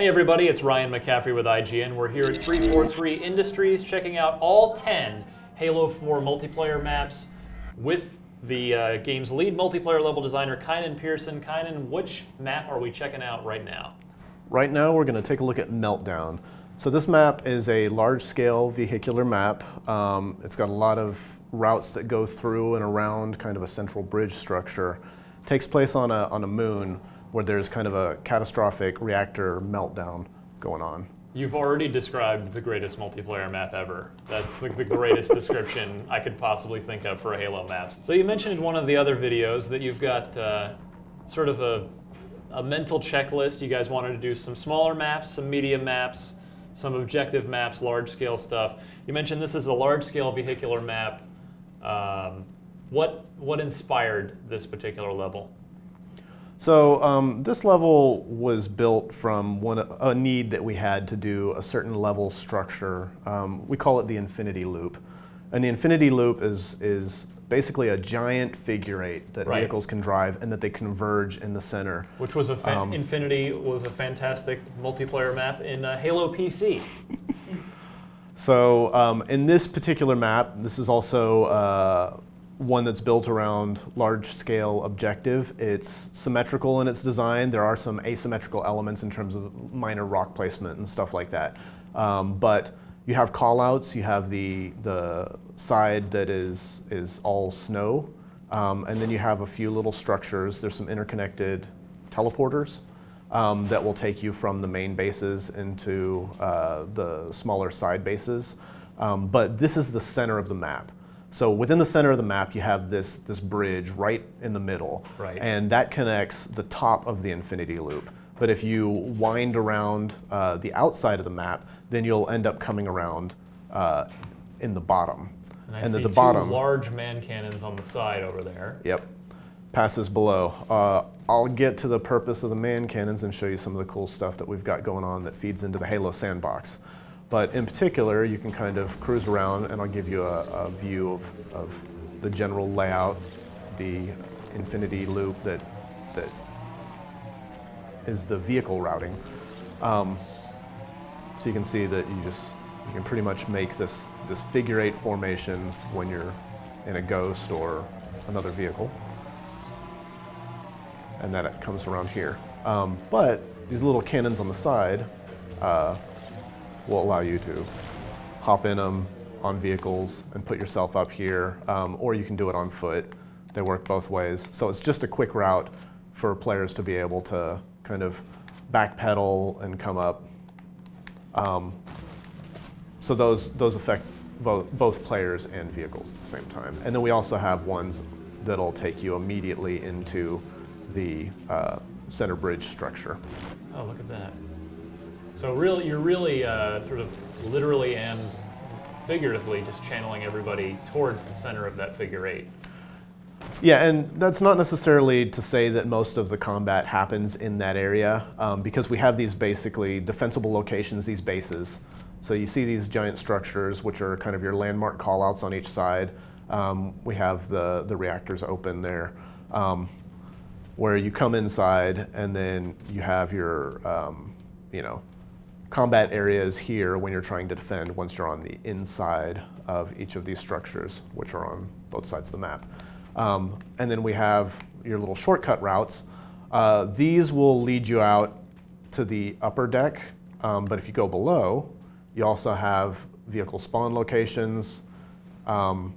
Hey everybody, it's Ryan McCaffrey with IGN. We're here at 343 Industries checking out all 10 Halo 4 multiplayer maps with the game's lead multiplayer level designer, Kynan Pearson. Kynan, which map are we checking out right now? Right now we're going to take a look at Meltdown. So this map is a large-scale vehicular map. It's got a lot of routes that go through and around kind of a central bridge structure. It takes place on a moon where there's kind of a catastrophic reactor meltdown going on. You've already described the greatest multiplayer map ever. That's the greatest description I could possibly think of for a Halo map. So you mentioned in one of the other videos that you've got sort of a mental checklist. You guys wanted to do some smaller maps, some medium maps, some objective maps, large-scale stuff. You mentioned this is a large-scale vehicular map. What inspired this particular level? So this level was built from a need that we had to do a certain level structure. We call it the infinity loop. And the infinity loop is basically a giant figure eight that vehicles can drive and that they converge in the center. Which was Infinity was a fantastic multiplayer map in Halo PC. So in this particular map, this is also one that's built around large-scale objective. It's symmetrical in its design. There are some asymmetrical elements in terms of minor rock placement and stuff like that. But you have callouts. You have the side that is all snow, and then you have a few little structures. There's some interconnected teleporters that will take you from the main bases into the smaller side bases. But this is the center of the map. So within the center of the map, you have this bridge right in the middle, and that connects the top of the infinity loop. But if you wind around the outside of the map, then you'll end up coming around in the bottom. And I see two large man cannons on the side over there. Yep, passes below. I'll get to the purpose of the man cannons and show you some of the cool stuff that we've got going on that feeds into the Halo sandbox. But in particular, you can kind of cruise around, and I'll give you a view of the general layout, the infinity loop that is the vehicle routing. So you can see that you can pretty much make this figure eight formation when you're in a Ghost or another vehicle, and that it comes around here. But these little cannons on the side will allow you to hop in them on vehicles and put yourself up here, or you can do it on foot. They work both ways. So it's just a quick route for players to be able to kind of backpedal and come up. So those affect both players and vehicles at the same time. And then we also have ones that'll take you immediately into the center bridge structure. Oh, look at that. So really, you're really sort of literally and figuratively just channeling everybody towards the center of that figure eight. Yeah, and that's not necessarily to say that most of the combat happens in that area, because we have these basically defensible locations, these bases. So you see these giant structures, which are kind of your landmark callouts on each side. We have the reactors open there, where you come inside, and then you have your, combat areas here when you're trying to defend once you're on the inside of each of these structures, which are on both sides of the map. And then we have your little shortcut routes. These will lead you out to the upper deck, but if you go below, you also have vehicle spawn locations, and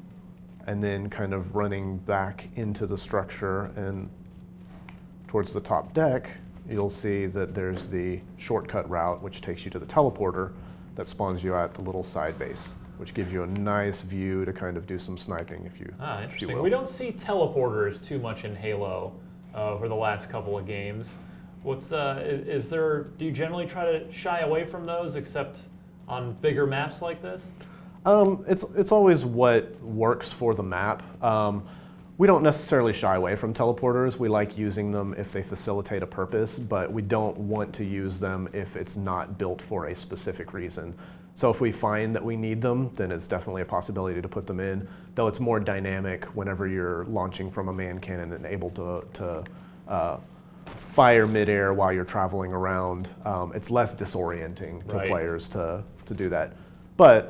then kind of running back into the structure and towards the top deck, you'll see that there's the shortcut route, which takes you to the teleporter that spawns you at the little side base, which gives you a nice view to kind of do some sniping if you interesting. If you will. We don't see teleporters too much in Halo over the last couple of games. Do you generally try to shy away from those except on bigger maps like this? It's always what works for the map. We don't necessarily shy away from teleporters. We like using them if they facilitate a purpose, but we don't want to use them if it's not built for a specific reason. So if we find that we need them, then it's definitely a possibility to put them in, though it's more dynamic whenever you're launching from a man cannon and able to fire midair while you're traveling around. It's less disorienting to players to do that. But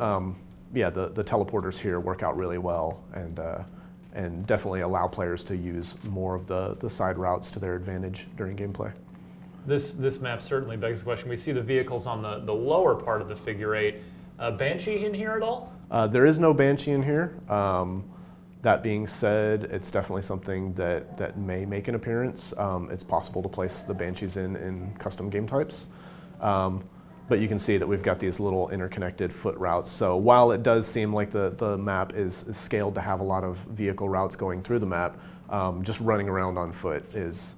yeah, the teleporters here work out really well and definitely allow players to use more of the side routes to their advantage during gameplay. This map certainly begs the question. We see the vehicles on the lower part of the figure 8. Banshee in here at all? There is no Banshee in here. That being said, it's definitely something that may make an appearance. It's possible to place the Banshees in custom game types. But you can see that we've got these little interconnected foot routes. So while it does seem like the map is scaled to have a lot of vehicle routes going through the map, just running around on foot is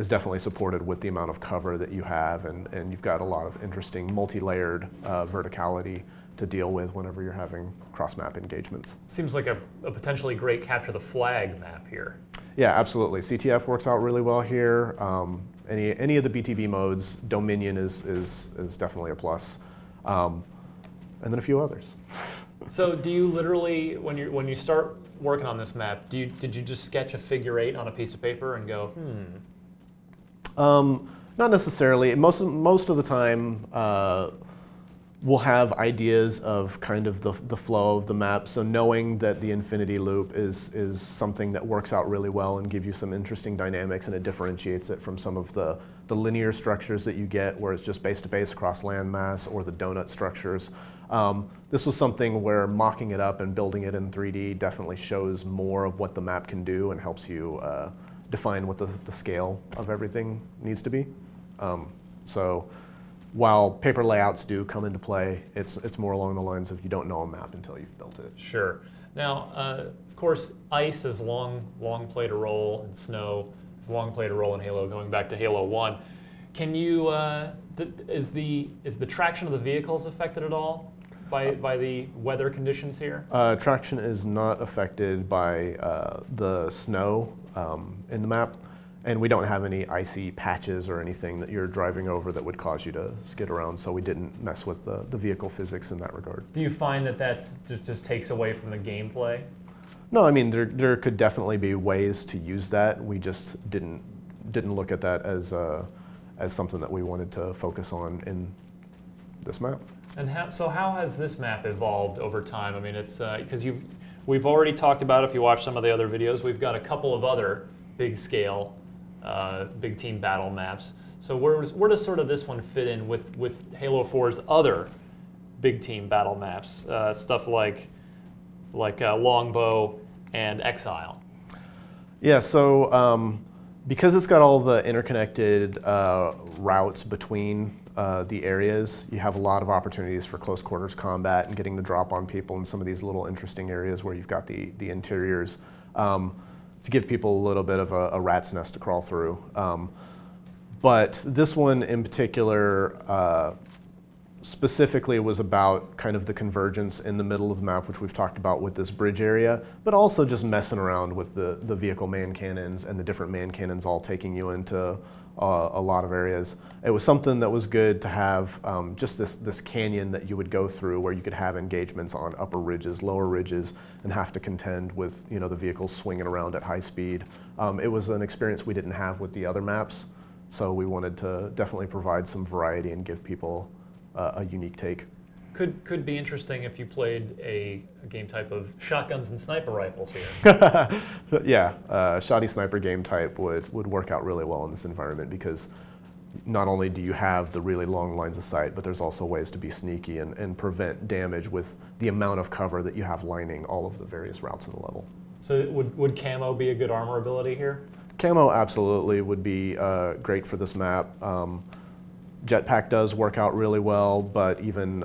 definitely supported with the amount of cover that you have, and you've got a lot of interesting multi-layered verticality to deal with whenever you're having cross-map engagements. Seems like a potentially great capture the flag map here. Yeah, absolutely. CTF works out really well here. Any of the BTB modes, Dominion is definitely a plus, and then a few others. So do you literally, when you start working on this map, did you just sketch a figure 8 on a piece of paper and go, Not necessarily. Most of the time, we'll have ideas of kind of the flow of the map. So knowing that the infinity loop is something that works out really well and gives you some interesting dynamics, and it differentiates it from some of the linear structures that you get where it's just base to base across landmass, or the donut structures. This was something where mocking it up and building it in 3D definitely shows more of what the map can do and helps you define what the scale of everything needs to be. So while paper layouts do come into play, it's more along the lines of you don't know a map until you've built it. Sure. Now, of course, ice has long played a role, and snow has long played a role in Halo, going back to Halo 1. Can you, is the traction of the vehicles affected at all by the weather conditions here? Traction is not affected by the snow in the map. And we don't have any icy patches or anything that you're driving over that would cause you to skid around, so we didn't mess with the vehicle physics in that regard. Do you find that that's just takes away from the gameplay? No, I mean, there could definitely be ways to use that. We just didn't look at that as something that we wanted to focus on in this map. And so how has this map evolved over time? I mean, it's because we've already talked about, if you watch some of the other videos, we've got a couple of other big scale big team battle maps. So where does sort of this one fit in with Halo 4's other big team battle maps, stuff like Longbow and Exile? Yeah, so because it's got all the interconnected routes between the areas, you have a lot of opportunities for close quarters combat and getting the drop on people in some of these little interesting areas where you've got the interiors. To give people a little bit of a rat's nest to crawl through. But this one in particular specifically was about kind of the convergence in the middle of the map, which we've talked about with this bridge area, but also just messing around with the vehicle man cannons and the different man cannons all taking you into a lot of areas. It was something that was good to have just this canyon that you would go through where you could have engagements on upper ridges, lower ridges, and have to contend with the vehicles swinging around at high speed. It was an experience we didn't have with the other maps, so we wanted to definitely provide some variety and give people a unique take. Could be interesting if you played a game type of shotguns and sniper rifles here. Yeah, shoddy sniper game type would work out really well in this environment, because not only do you have the really long lines of sight, but there's also ways to be sneaky and prevent damage with the amount of cover that you have lining all of the various routes in the level. So would camo be a good armor ability here? Camo absolutely would be great for this map. Jetpack does work out really well, but even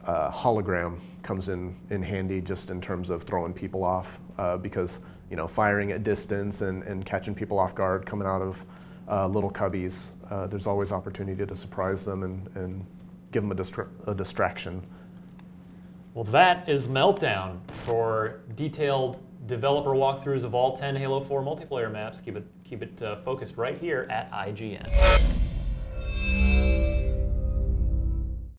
hologram comes in handy just in terms of throwing people off, because firing at distance and catching people off guard coming out of little cubbies, there's always opportunity to surprise them and give them a distraction. Well, that is Meltdown. For detailed developer walkthroughs of all 10 Halo 4 multiplayer maps, keep it focused right here at IGN.